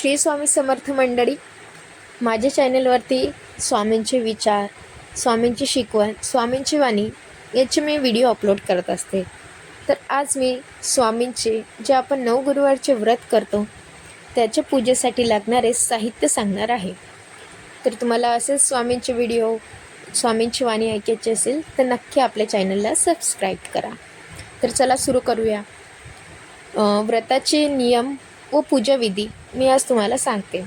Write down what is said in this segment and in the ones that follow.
श्री स्वामी समर्थ मंडळी, माझ्या चॅनलवरती स्वामींचे विचार, स्वामींची शिकवण, स्वामींची वाणी याचे मी व्हिडिओ अपलोड करत असते. तर आज मी स्वामींचे जे आपण 9 गुरुवारचे व्रत करतो त्याच्या पूजेसाठी लागणारे साहित्य सांगणार आहे. तर तुम्हाला असेच स्वामींचे व्हिडिओ, स्वामींची वाणी ऐकायची असेल तर नक्की आपल्या चॅनलला सबस्क्राईब करा. तर चला सुरू करूया. व्रताचे नियम व पूजाविधी मी आज तुम्हाला सांगते.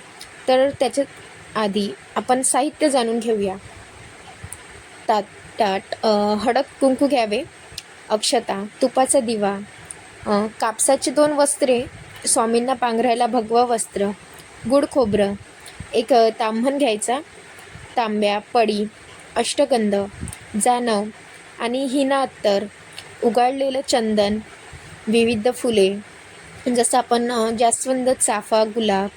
तर त्याच्यात आधी आपण साहित्य जाणून घेऊया. ताट हळद कुंकू घ्यावे, अक्षता, तुपाचा दिवा, कापसाची 2 वस्त्रे, स्वामींना पांघरायला भगवा वस्त्र, गुड खोबरं, एक ताम्हण घ्यायचा, तांब्या, पडी, अष्टगंध, जानव आणि हिना अत्तर, उगाळलेलं चंदन, विविध फुले जसं आपण जास्वंद, चाफा, गुलाब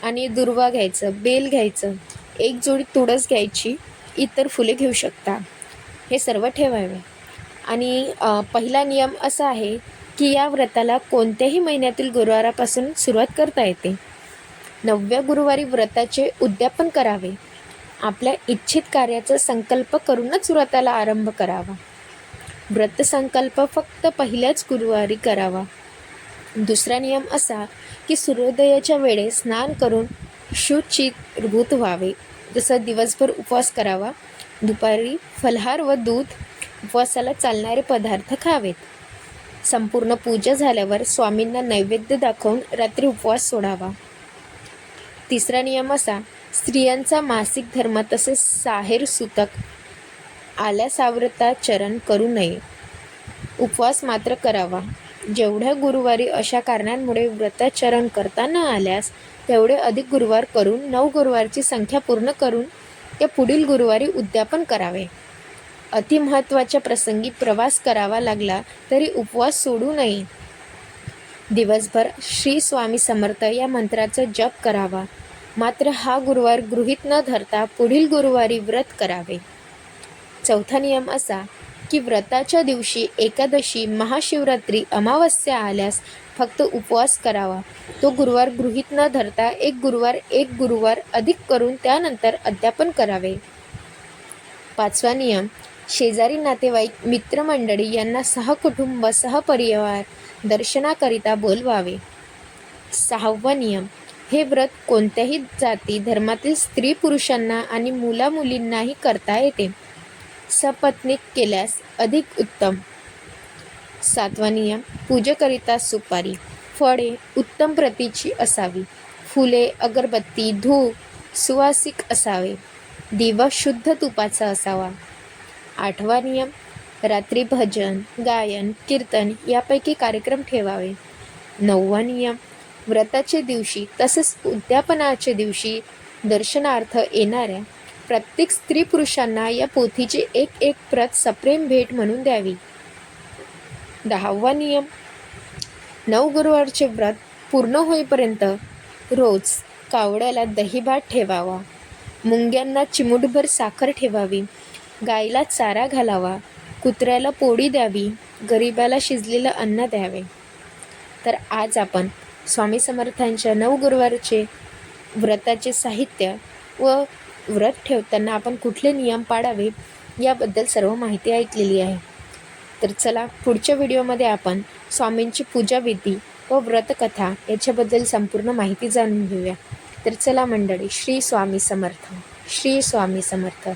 आणि दुर्वा घ्यायचं, बेल घ्यायचं, एक जोडी तुळस घ्यायची, इतर फुले घेऊ शकता. हे सर्व ठेवावे. आणि पहिला नियम असा आहे की या व्रताला कोणत्याही महिन्यातील गुरुवारापासून सुरुवात करता येते. 9व्या गुरुवारी व्रताचे उद्यापन करावे. आपल्या इच्छित कार्याचा संकल्प करूनच व्रताला आरंभ करावा. व्रत संकल्प फक्त पहिल्याच गुरुवारी करावा. दुसरा नियम असा की सूर्योदयाच्या वेळेस स्नान करून शुचिर्भूत व्हावे. जसं दिवसभर उपवास करावा, दुपारी फलाहार व दूध, उपवासाला चालणारे पदार्थ खावेत. संपूर्ण पूजा झाल्यावर स्वामींना नैवेद्य दाखवून रात्री उपवास सोडावा. तिसरा नियम असा, स्त्रियांचा मासिक धर्म तसेच साहेर सुतक आल्यासाव्रताचरण करू नये. उपवास मात्र करावा. जेवढ्या गुरुवारी अशा कारणांमुळे व्रताचरण करता न आल्यास तेवढे अधिक गुरुवार करून 9 गुरुवारची संख्या पूर्ण करून ते पुढील गुरुवारी उद्यापन करावे. अतिमहत्त्वाच्या प्रसंगी प्रवास करावा लागला तरी उपवास सोडू नये. दिवसभर श्री स्वामी समर्थ या मंत्राचा जप करावा. मात्र हा गुरुवार गृहीत न धरता पुढील गुरुवारी व्रत करावे. चौथा नियम असा की व्रताच्या दिवशी एकादशी, महाशिवरात्री, अमावस्या आल्यास फक्त उपवास करावा. तो गुरुवार गृहीत न धरता एक गुरुवार अधिक करून त्यानंतर अद्यापन करावे. 5वा नियम, शेजारी नातेवाईक, मित्रमंडळी यांना सहकुटुंब, सहपरिवार दर्शनाकरिता बोलवावे. 6वा नियम, हे व्रत कोणत्याही जाती धर्मातील स्त्री पुरुषांना आणि मुलामुलींनाही करता येते. सपत्नीक केल्यास अधिक उत्तम. 7वा नियम, पूजेकरिता सुपारी, फळे उत्तम प्रतीची असावी. फुले, अगरबत्ती, धूप सुवासिक असावे. दिवा शुद्ध तुपाचा असावा. 8वा नियम, रात्री भजन, गायन, कीर्तन यापैकी कार्यक्रम ठेवावे. 9वा नियम, व्रताच्या दिवशी तसेच उद्यापनाच्या दिवशी दर्शनार्थ येणाऱ्या प्रत्येक स्त्री पुरुषांना या पोथीची एक प्रत सप्रेम भेट म्हणून द्यावी. 10वा नियम, 9 गुरुवारचे व्रत पूर्ण होईपर्यंत रोज कावड्याला दहीभात ठेवावा. मुंग्यांना चिमूटभर साखर ठेवावी. गाईला चारा घालावा. कुत्र्याला पोळी द्यावी. गरिबाला शिजलेलं अन्न द्यावे. तर आज आपण स्वामी समर्थांच्या 9 गुरुवारचे व्रताचे साहित्य व व्रत ठेवताना आपण कुठले नियम पाळावे याबद्दल सर्व माहिती ऐकलेली आहे. तर चला पुढच्या व्हिडिओमध्ये आपण स्वामींची पूजाविधी व व्रतकथा याच्याबद्दल संपूर्ण माहिती जाणून घेऊया. तर चला मंडळी, श्री स्वामी समर्थ, श्री स्वामी समर्थ.